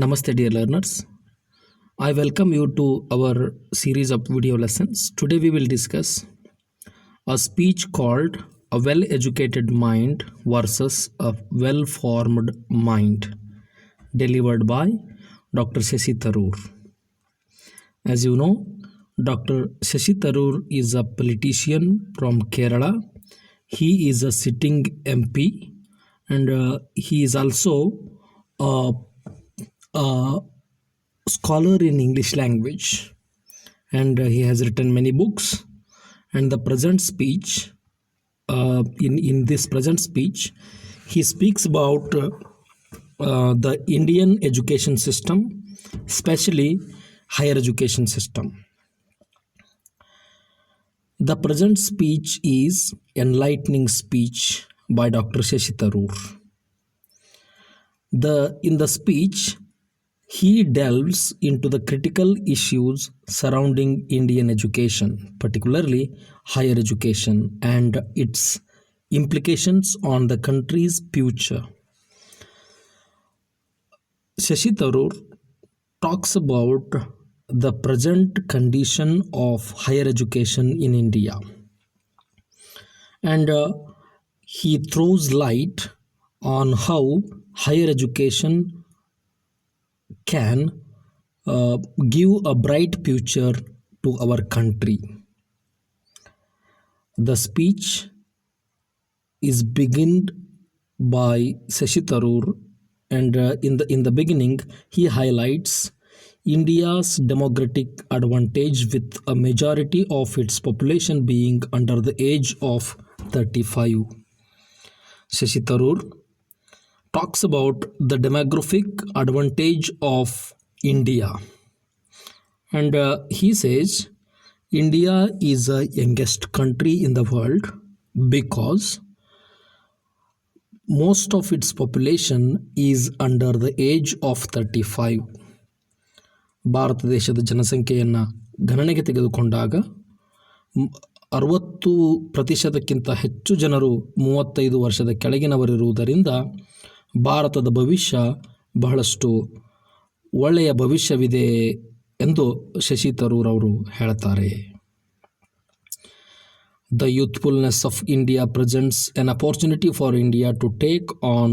Namaste, dear learners. I welcome you to our series of video lessons. Today we will discuss a speech called A Well-Educated Mind versus a Well-Formed Mind, delivered by Dr. Shashi Tharoor. As you know, Dr. Shashi Tharoor is a politician from Kerala. He is a sitting MP and he is also a scholar in English language, and he has written many books. And the present speech, in this present speech, he speaks about the Indian education system, especially higher education system. The present speech is enlightening speech by Dr. Shashi Tharoor. In the speech, he delves into the critical issues surrounding Indian education, particularly higher education, and its implications on the country's future. Shashi Tharoor talks about the present condition of higher education in India, and he throws light on how higher education can give a bright future to our country. The speech is begun by Shashi Tharoor, and in the beginning he highlights India's demographic advantage with a majority of its population being under the age of 35. Shashi Tharoor talks about the demographic advantage of India, and he says India is the youngest country in the world because most of its population is under the age of 35. Bharat ದೇಶದ ಜನಸಂಖ್ಯೆಯನ್ನು ಗಣನೆಗೆ ತೆಗೆದುಕೊಂಡಾಗ 60% ಹೆಚ್ಚು ಜನರು 35 ವರ್ಷದ ಕೆಳಗಿನವರಿರುವುದರಿಂದ ಭಾರತದ ಭವಿಷ್ಯ ಬಹಳಷ್ಟು ಒಳ್ಳೆಯ ಭವಿಷ್ಯವಿದೆ ಎಂದು ಶಶಿ ತರೂರ್ ಅವರು ಹೇಳ್ತಾರೆ. The youthfulness of India presents an opportunity for India to take on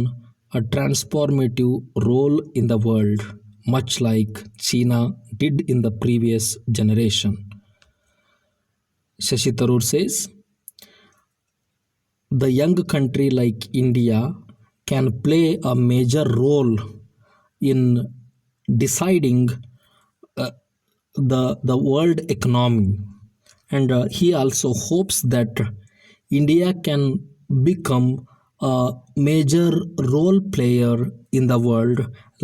a transformative role in the world, much like China did in the previous generation. Shashi Tharoor says, the young country like India can play a major role in deciding the world economy, and he also hopes that India can become a major role player in the world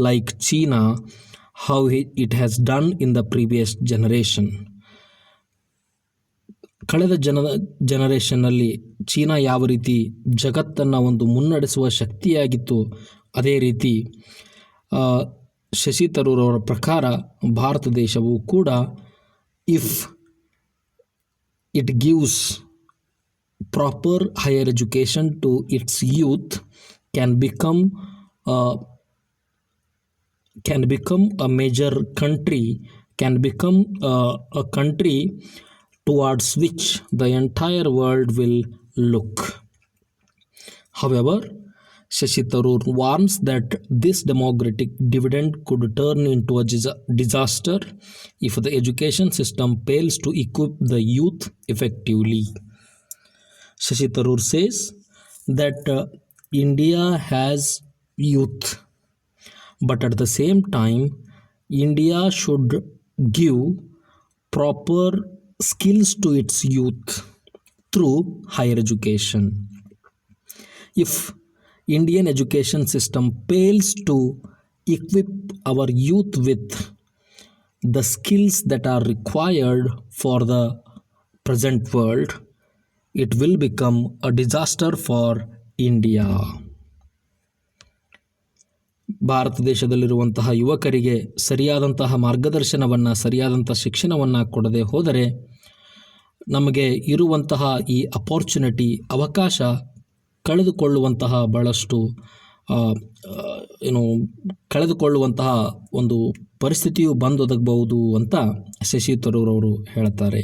like China, how it has done in the previous generation. ಕಳೆದ ಜನರೇಷನ್ನಲ್ಲಿ China ಯಾವ ರೀತಿ ಜಗತ್ತನ್ನು ಒಂದು ಮುನ್ನಡೆಸುವ ಶಕ್ತಿಯಾಗಿತ್ತು, ಅದೇ ರೀತಿ ಶಶಿ ತರೂರ್ ಅವರ ಪ್ರಕಾರ ಭಾರತ ದೇಶವು ಕೂಡ if it gives proper higher education to its youth can become a major country, can become a country towards which the entire world will look. However, Shashi Tharoor warns that this demographic dividend could turn into a disaster if the education system fails to equip the youth effectively. Shashi Tharoor says that India has youth, but at the same time, India should give proper skills to its youth through higher education. If Indian education system fails to equip our youth with the skills that are required for the present world, it will become a disaster for India. Bharat ದೇಶದಲ್ಲಿರುವಂತಹ ಯುವಕರಿಗೆ ಸರಿಯಾದಂತಹ ಮಾರ್ಗದರ್ಶನವನ್ನು, ಸರಿಯಾದಂಥ ಶಿಕ್ಷಣವನ್ನು ಕೊಡದೆ ಹೋದರೆ ನಮಗೆ ಇರುವಂತಹ ಈ ಅವಕಾಶ ಕಳೆದುಕೊಳ್ಳುವಂತಹ ಭಾಳಷ್ಟು ಕಳೆದುಕೊಳ್ಳುವಂತಹ ಒಂದು ಪರಿಸ್ಥಿತಿಯು ಬಂದೊದಗಬಹುದು ಅಂತ ಶಶಿ ತರೂರ್ ಅವರು ಹೇಳ್ತಾರೆ.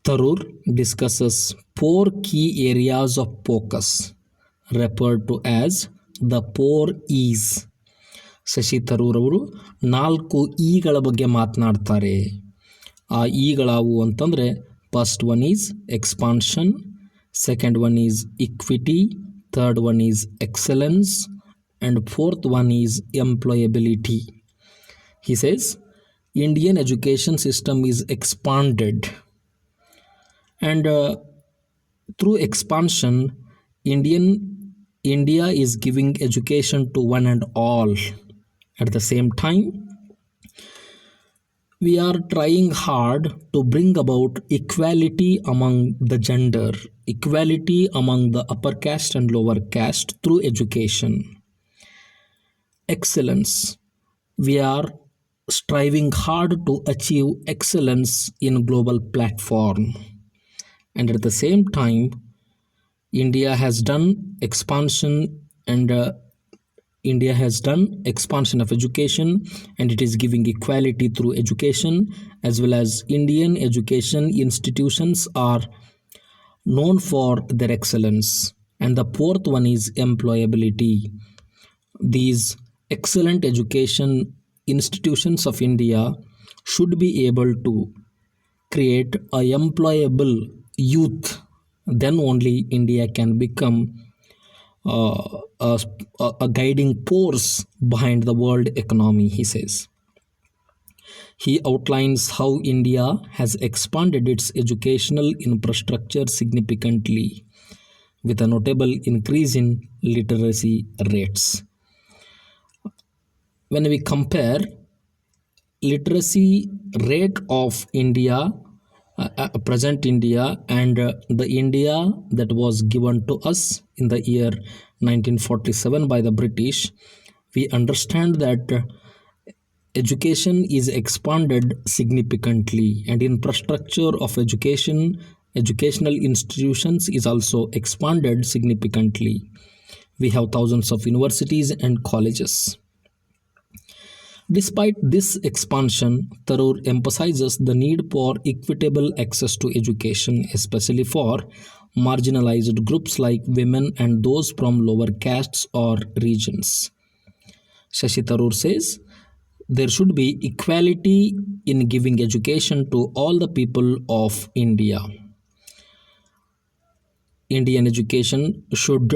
Tharoor discusses 4 key areas of focus referred to as the 4 E's. Shashi Tharoor ಅವರು 4 ಇಗಳ ಬಗ್ಗೆ ಮಾತನಾಡ್ತಾರೆ. ಆ ಇಗಳಾವು ಅಂತಂದರೆ first one is expansion, second one is equity, third one is excellence and fourth one is employability. He says Indian education system is expanded, and through expansion India is giving education to one and all. At the same time, we are trying hard to bring about equality among the gender, equality among the upper caste and lower caste through education. Excellence. We are striving hard to achieve excellence in global platform. And at the same time, India has done expansion of education, and it is giving equality through education, as well as Indian education institutions are known for their excellence. And the fourth one is employability. These excellent education institutions of India should be able to create a employable youth. Then only India can become a guiding force behind the world economy, he says. He outlines how India has expanded its educational infrastructure significantly, with a notable increase in literacy rates. When we compare literacy rate of India, present India, and the India that was given to us in the year 1947 by the British, we understand that education is expanded significantly, and infrastructure of educational institutions is also expanded significantly. We have thousands of universities and colleges. Despite this expansion, Tharoor emphasizes the need for equitable access to education, especially for marginalized groups like women and those from lower castes or regions. Shashi Tharoor says there should be equality in giving education to all the people of India. Indian education should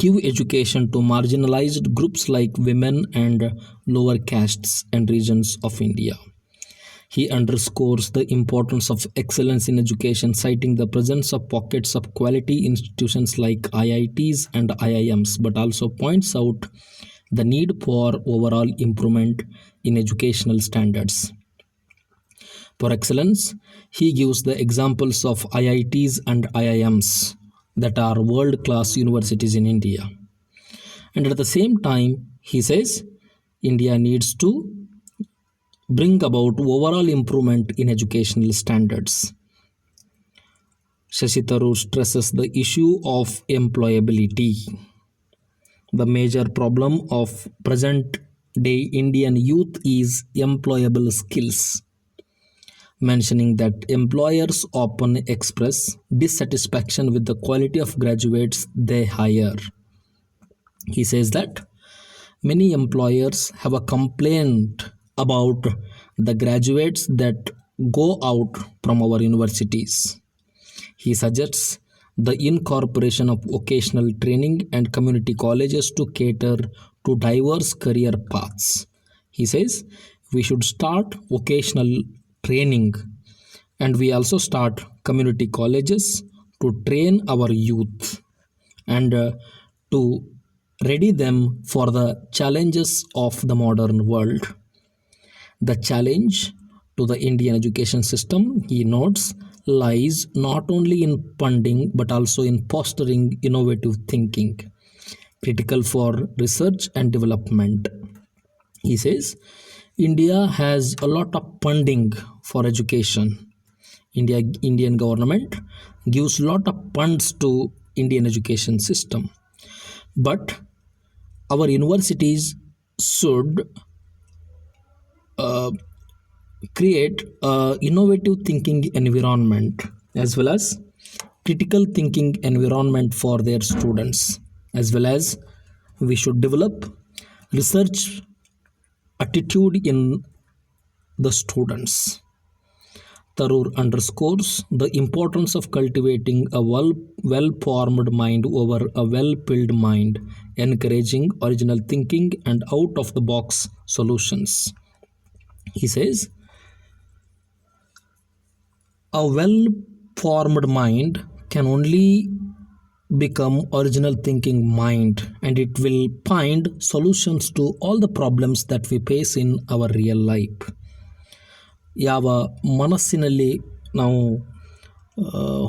give education to marginalized groups like women and lower castes and regions of India. He underscores the importance of excellence in education, citing the presence of pockets of quality institutions like IITs and IIMs, but also points out the need for overall improvement in educational standards. For excellence, he gives the examples of IITs and IIMs that are world-class universities in India. And at the same time, he says India needs to bring about overall improvement in educational standards. Shashi Tharoor stresses the issue of employability. The major problem of present-day Indian youth is employable skills, mentioning that employers often express dissatisfaction with the quality of graduates they hire. He says that many employers have a complaint about the graduates that go out from our universities. He suggests the incorporation of vocational training and community colleges to cater to diverse career paths. He says we should start vocational training, and we also start community colleges to train our youth and to ready them for the challenges of the modern world. The challenge to the Indian education system, he notes, lies not only in funding but also in fostering innovative thinking, critical for research and development. He says India has a lot of funding for education. Indian government gives a lot of funds to Indian education system, but our universities should create a innovative thinking environment as well as critical thinking environment for their students, as well as we should develop research attitude in the students. Tharoor underscores the importance of cultivating a well-formed mind over a well-pilled mind, encouraging original thinking and out-of-the-box solutions. He says, a well-formed mind can only become original thinking mind, and it will find solutions to all the problems that we face in our real life. ಯಾವ ಮನಸ್ಸಿನಲ್ಲಿ ನಾವು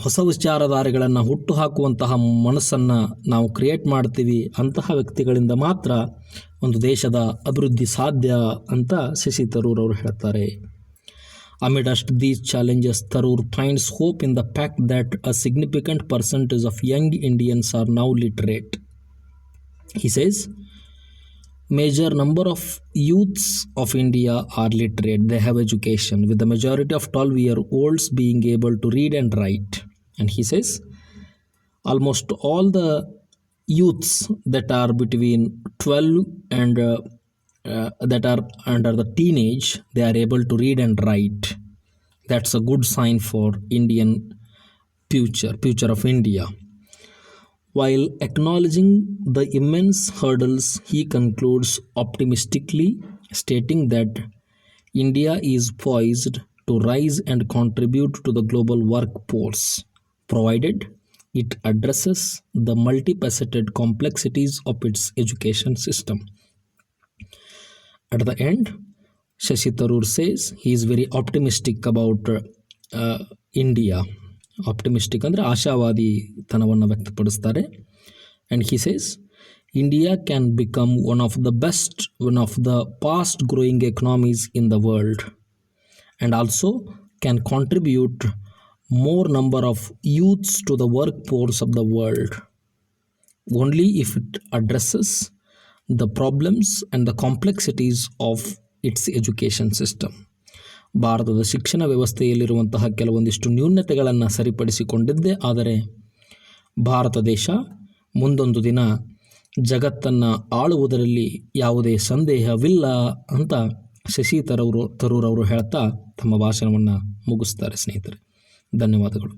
ಹೊಸ ವಿಚಾರಧಾರೆಗಳನ್ನು ಹುಟ್ಟು ಹಾಕುವಂತಹ ಮನಸ್ಸನ್ನು ನಾವು create ಮಾಡ್ತೀವಿ, ಅಂತಹ ವ್ಯಕ್ತಿಗಳಿಂದ ಮಾತ್ರ ಒಂದು ದೇಶದ ಅಭಿವೃದ್ಧಿ ಸಾಧ್ಯ ಅಂತ ಶಶಿ ತರೂರ್ ಅವರು ಹೇಳ್ತಾರೆ. Amidst these challenges, Tharoor finds hope in the fact that a significant percentage of young Indians are now literate. He says, major number of youths of India are literate. They have education, with the majority of 12-year-olds being able to read and write. And he says, almost all the youths that are between 12 and that are under the teenage, they are able to read and write. That's a good sign for Indian future of India. While acknowledging the immense hurdles, he concludes optimistically, stating that India is poised to rise and contribute to the global workforce, provided it addresses the multifaceted complexities of its education system. At the end, Shashi Tharoor says he is very optimistic about India. Optimistic ಅಂದರೆ ಆಶಾವಾದಿತನವನ್ನು ವ್ಯಕ್ತಪಡಿಸ್ತಾರೆ. And he says, India can become one of the fast growing economies in the world and also can contribute more number of youths to the workforce of the world only if it addresses the problems and the complexities of its education system. ಭಾರತದ ಶಿಕ್ಷಣ ವ್ಯವಸ್ಥೆಯಲ್ಲಿರುವಂತಹ ಕೆಲವೊಂದಿಷ್ಟು ನ್ಯೂನತೆಗಳನ್ನು ಸರಿಪಡಿಸಿಕೊಂಡಿದ್ದೇ ಆದರೆ ಭಾರತ ದೇಶ ಮುಂದೊಂದು ದಿನ ಜಗತ್ತನ್ನು ಆಳುವುದರಲ್ಲಿ ಯಾವುದೇ ಸಂದೇಹವಿಲ್ಲ ಅಂತ ಶಶಿ ತರೂರ್ ಅವರು ಹೇಳ್ತಾ ತಮ್ಮ ಭಾಷಣವನ್ನು ಮುಗಿಸ್ತಾರೆ. ಸ್ನೇಹಿತರೆ, ಧನ್ಯವಾದಗಳು.